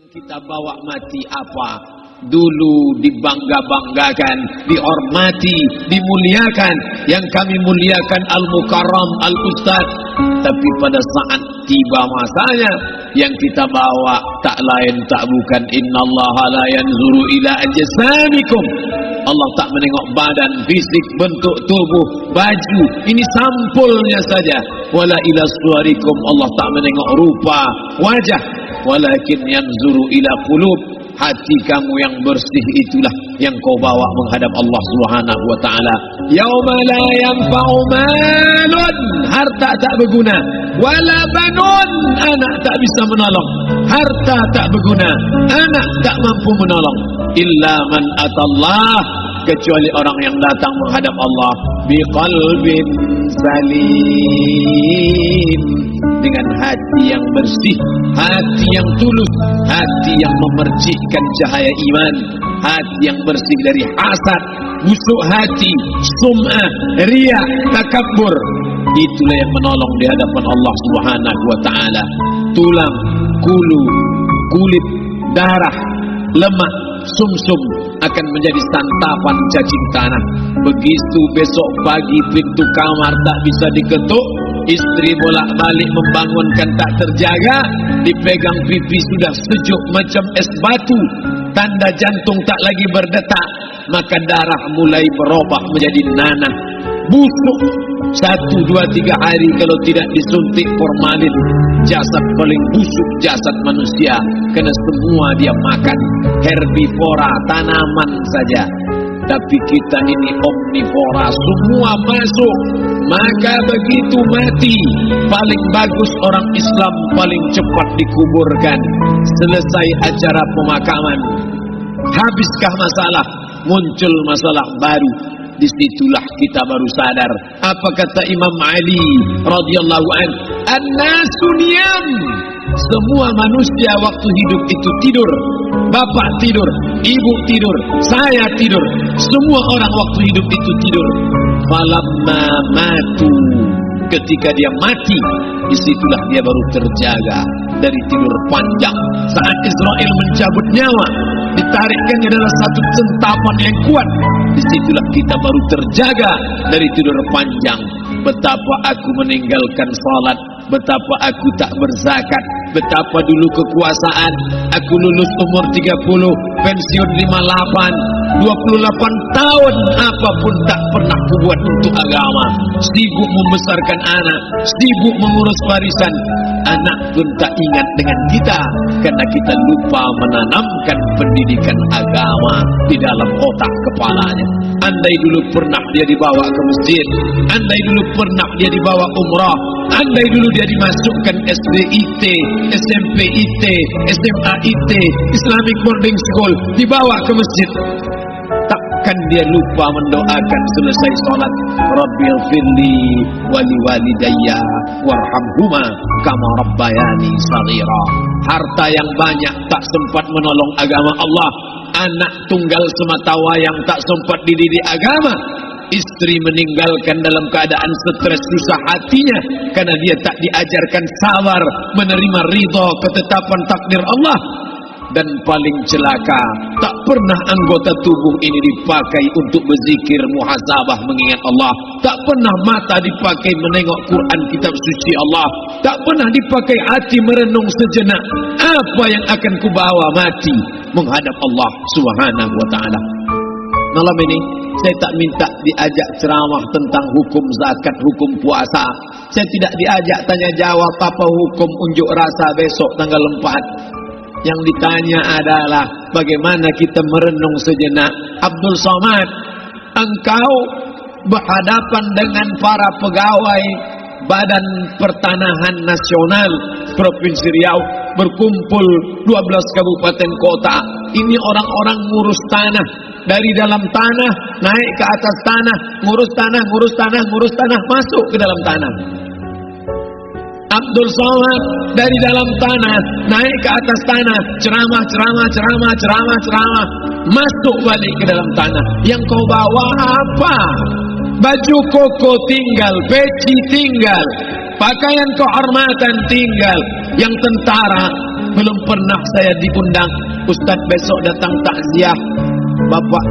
kita bawa mati apa? Dulu dibangga-banggakan, dihormati, dimuliakan. Yang kami muliakan Al-Mukarram, Al-Ustaz. Tapi pada saat tiba masanya, yang kita bawa tak lain tak bukan innallaha la yanzuru ila ajsamikum. Allah tak menengok badan, fisik, bentuk tubuh, baju. Ini sampulnya saja. Wala ila suwarikum. Allah tak menengok rupa, wajah. Walakin yanzuru ila qulub. Hati kamu yang bersih itulah yang kau bawa menghadap Allah Subhanahu wa taala. Yauma la yanfa'u malun, harta tak berguna, wala banun, anak tak bisa menolong. Harta tak berguna, anak tak mampu menolong. Illa man atallah, kecuali orang yang datang menghadap Allah biqalbin salim, dengan hati yang bersih, hati yang tulus, hati yang memercikkan cahaya iman, hati yang bersih dari hasad, busuk hati, sum'ah, riya, takabbur. Itulah yang menolong di hadapan Allah Subhanahu wa taala. Tulang, kulu, kulit, darah, lemak, sumsum akan menjadi santapan cacing tanah. Begitu besok pagi pintu kamar tak bisa diketuk, istri bolak-balik membangunkan tak terjaga, dipegang pipi sudah sejuk macam es batu, tanda jantung tak lagi berdetak, maka darah mulai berubah menjadi nanah, busuk. 1, 2, 3 hari kalau tidak disuntik formalin, jasad paling busuk jasad manusia, karena semua dia makan herbivora, tanaman saja. Tapi kita ini omnivora, semua masuk. Maka begitu mati, paling bagus orang Islam paling cepat dikuburkan. Selesai acara pemakaman, habiskah masalah, muncul masalah baru. Disitulah kita baru sadar. Apa kata Imam Ali radhiyallahu an? An-nasu niyam. Semua manusia waktu hidup itu tidur. Bapak tidur, ibu tidur, saya tidur. Semua orang waktu hidup itu tidur. Falamma matu, ketika dia mati, disitulah dia baru terjaga dari tidur panjang. Saat Israel mencabut nyawa, ditarikkannya dalam satu centapan yang kuat, disitulah kita baru terjaga dari tidur panjang. Betapa aku meninggalkan salat, betapa aku tak berzakat, betapa dulu kekuasaan, aku lulus umur 30, pensiun 58, 28 tahun, apapun tak pernah kubuat untuk agama. Sibuk membesarkan anak, sibuk mengurus warisan. Anak pun tak ingat dengan kita, karena kita lupa menanamkan pendidikan agama di dalam otak kepalanya. Andai dulu pernah dia dibawa ke masjid, andai dulu pernah dia dibawa umrah, andai dulu dia dimasukkan SD IT, SMP IT, SMA IT, Islamic Boarding School, dibawa ke masjid, takkan dia lupa mendoakan selesai sholat, Rabbil firli wali walidayya warhamhuma kama rabbayani saghira. Harta yang banyak tak sempat menolong agama Allah. Anak tunggal semata wayang tak sempat dididik agama. Istri meninggalkan dalam keadaan stres susah hatinya, karena dia tak diajarkan sabar menerima ridha ketetapan takdir Allah. Dan paling celaka, tak pernah anggota tubuh ini dipakai untuk berzikir, muhasabah, mengingat Allah. Tak pernah mata dipakai menengok Quran, kitab suci Allah. Tak pernah dipakai hati merenung sejenak, apa yang akan kubawa mati menghadap Allah Subhanahu wa ta'ala. Malam ini saya tak minta diajak ceramah tentang hukum zakat, hukum puasa. Saya tidak diajak tanya jawab apa hukum unjuk rasa besok tanggal 4. Yang ditanya adalah bagaimana kita merenung sejenak. Abdul Somad, engkau berhadapan dengan para pegawai Badan Pertanahan Nasional Provinsi Riau, berkumpul 12 kabupaten kota. Ini orang-orang ngurus tanah, dari dalam tanah naik ke atas tanah, ngurus tanah, ngurus tanah, ngurus tanah, masuk ke dalam tanah. Abdul Somad dari dalam tanah naik ke atas tanah, ceramah, ceramah, ceramah, ceramah, ceramah, masuk balik ke dalam tanah. Yang kau bawa apa? Baju koko tinggal, peci tinggal, pakaian kehormatan tinggal. Yang tentara belum pernah saya diundang. Ustaz besok datang takziah, bapak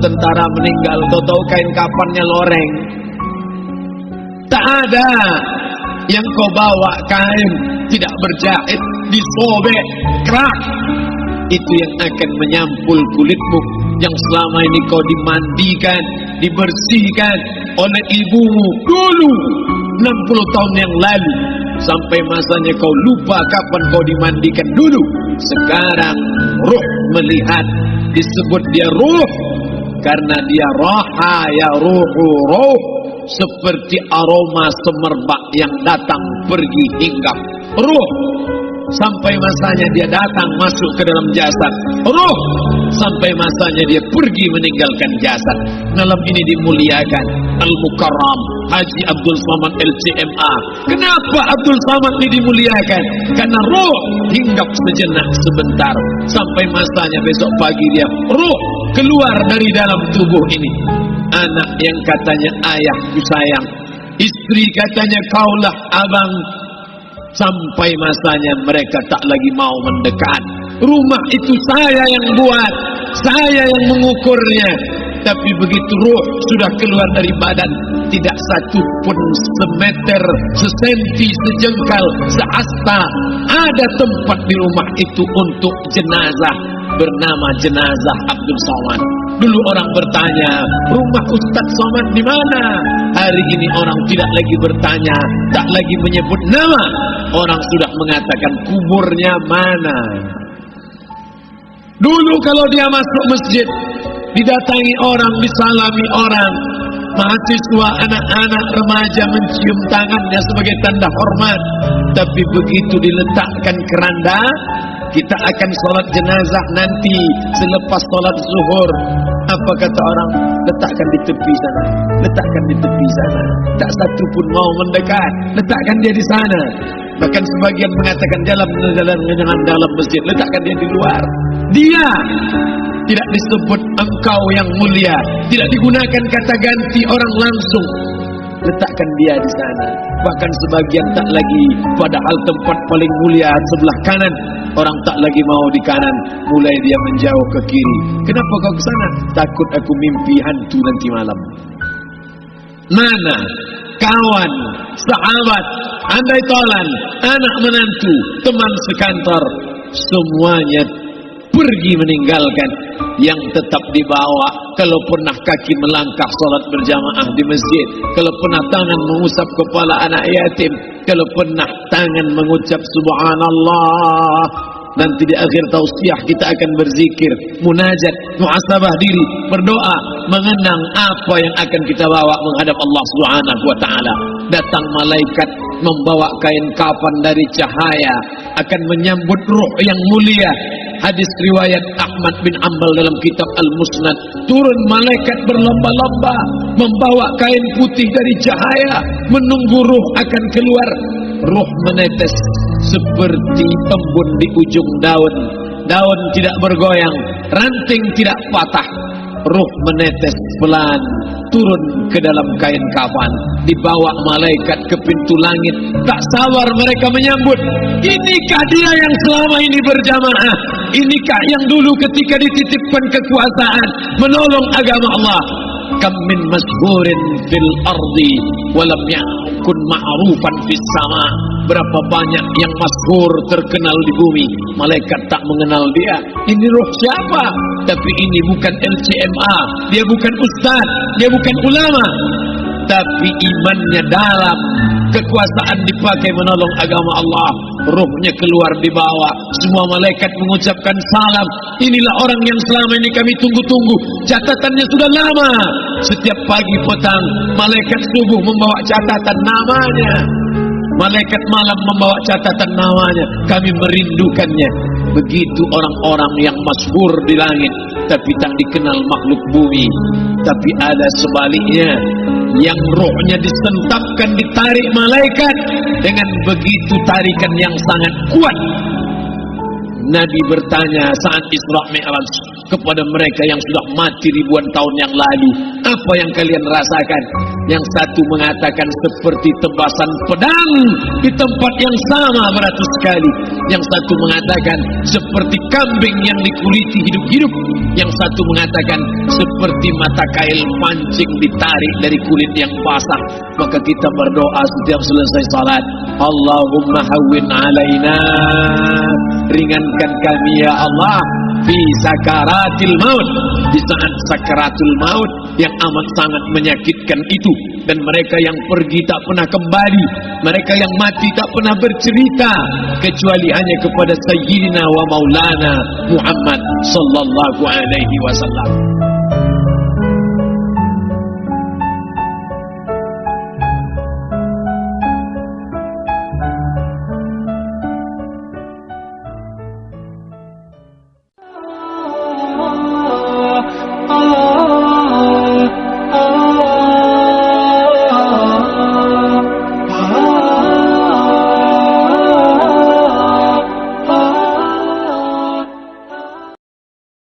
tentara meninggal, tahu-tahu kain kafannya loreng. Tak ada. Yang kau bawa kain tidak berjahit, disobek, kerak. Itu yang akan menyampul kulitmu yang selama ini kau dimandikan, dibersihkan oleh ibumu dulu 60 tahun yang lalu. Sampai masanya kau lupa kapan kau dimandikan dulu. Sekarang ruh melihat, disebut dia ruh karena dia roha ya ruhu ruh, seperti aroma semerbak yang datang pergi hinggap. Ruh sampai masanya dia datang masuk ke dalam jasad. Ruh sampai masanya dia pergi meninggalkan jasad. Malam ini dimuliakan Al-Mukarram Haji Abdul Somad LCMA. Kenapa Abdul Somad ini dimuliakan? Karena ruh hinggap sejenak sebentar, sampai masanya besok pagi dia ruh keluar dari dalam tubuh ini. Anak yang katanya ayahku sayang, istri katanya kaulah abang, sampai masanya mereka tak lagi mau mendekat. Rumah itu saya yang buat, saya yang mengukurnya. Tapi begitu ruh sudah keluar dari badan, tidak satu pun semeter, sesenti, sejengkal, sehasta ada tempat di rumah itu untuk jenazah bernama jenazah Abdul Somad. Dulu orang bertanya, rumah Ustaz Somad di mana? Hari ini orang tidak lagi bertanya, tak lagi menyebut nama. Orang sudah mengatakan kuburnya mana. Dulu kalau dia masuk masjid, didatangi orang, disalami orang, mahasiswa, anak-anak, remaja mencium tangannya sebagai tanda hormat. Tapi begitu diletakkan keranda, kita akan sholat jenazah nanti selepas sholat zuhur. Apa kata orang? Letakkan di tepi sana, letakkan di tepi sana. Tak satu pun mau mendekat, letakkan dia di sana. Bahkan sebagian mengatakan jangan dalam masjid, letakkan dia di luar. Dia tidak disebut engkau yang mulia, tidak digunakan kata ganti orang langsung. Letakkan dia di sana. Bahkan sebagian tak lagi, padahal tempat paling mulia sebelah kanan, orang tak lagi mau di kanan, mulai dia menjauh ke kiri. Kenapa kau ke sana? Takut aku mimpi hantu nanti malam. Mana kawan, sahabat, andai tolan, anak menantu, teman sekantor, semuanya pergi meninggalkan. Yang tetap dibawa, kalau pernah kaki melangkah sholat berjamaah di masjid, kalau pernah tangan mengusap kepala anak yatim, kalau pernah tangan mengucap subhanallah. Nanti di akhir tausiah kita akan berzikir, munajat, muhasabah diri, berdoa, mengenang apa yang akan kita bawa menghadap Allah Subhanahu wa taala. Datang malaikat membawa kain kafan dari cahaya, akan menyambut ruh yang mulia. Hadis riwayat Ahmad bin Ambal dalam kitab Al-Musnad, turun malaikat berlomba-lomba membawa kain putih dari cahaya, menunggu ruh akan keluar. Ruh menetes seperti embun di ujung daun. Daun tidak bergoyang, ranting tidak patah. Ruh menetes pelan turun ke dalam kain kafan, dibawa malaikat ke pintu langit. Tak sabar mereka menyambut. Inikah dia yang selama ini berjamaah? Inikah yang dulu ketika dititipkan kekuasaan menolong agama Allah? Kam min masyhurin fil ardi walam yakun ma'rufan fis sama. Berapa banyak yang masyhur terkenal di bumi, malaikat tak mengenal dia. Ini roh siapa? Tapi ini bukan LCMA, dia bukan ustaz, dia bukan ulama, tapi imannya dalam, kekuasaan dipakai menolong agama Allah. Ruhnya keluar dibawa, semua malaikat mengucapkan salam. Inilah orang yang selama ini kami tunggu-tunggu, catatannya sudah lama. Setiap pagi petang malaikat subuh membawa catatan namanya, malaikat malam membawa catatan namanya. Kami merindukannya. Begitu orang-orang yang masyhur di langit tapi tak dikenal makhluk bumi. Tapi ada sebaliknya, yang rohnya disentapkan, ditarik malaikat dengan begitu tarikan yang sangat kuat. Nabi bertanya saat Isra Mi'raj kepada mereka yang sudah mati ribuan tahun yang lalu, apa yang kalian rasakan? Yang satu mengatakan seperti tebasan pedang di tempat yang sama beratus kali. Yang satu mengatakan seperti kambing yang dikuliti hidup-hidup. Yang satu mengatakan seperti mata kail pancing ditarik dari kulit yang basah. Maka kita berdoa setiap selesai salat, Allahumma hawwin alaina, ringankan kami ya Allah fi sakaratil maut, di saat sakaratul maut yang amat sangat menyakitkan itu. Dan mereka yang pergi tak pernah kembali, mereka yang mati tak pernah bercerita kecuali hanya kepada Sayyidina wa Maulana Muhammad sallallahu alaihi wasallam.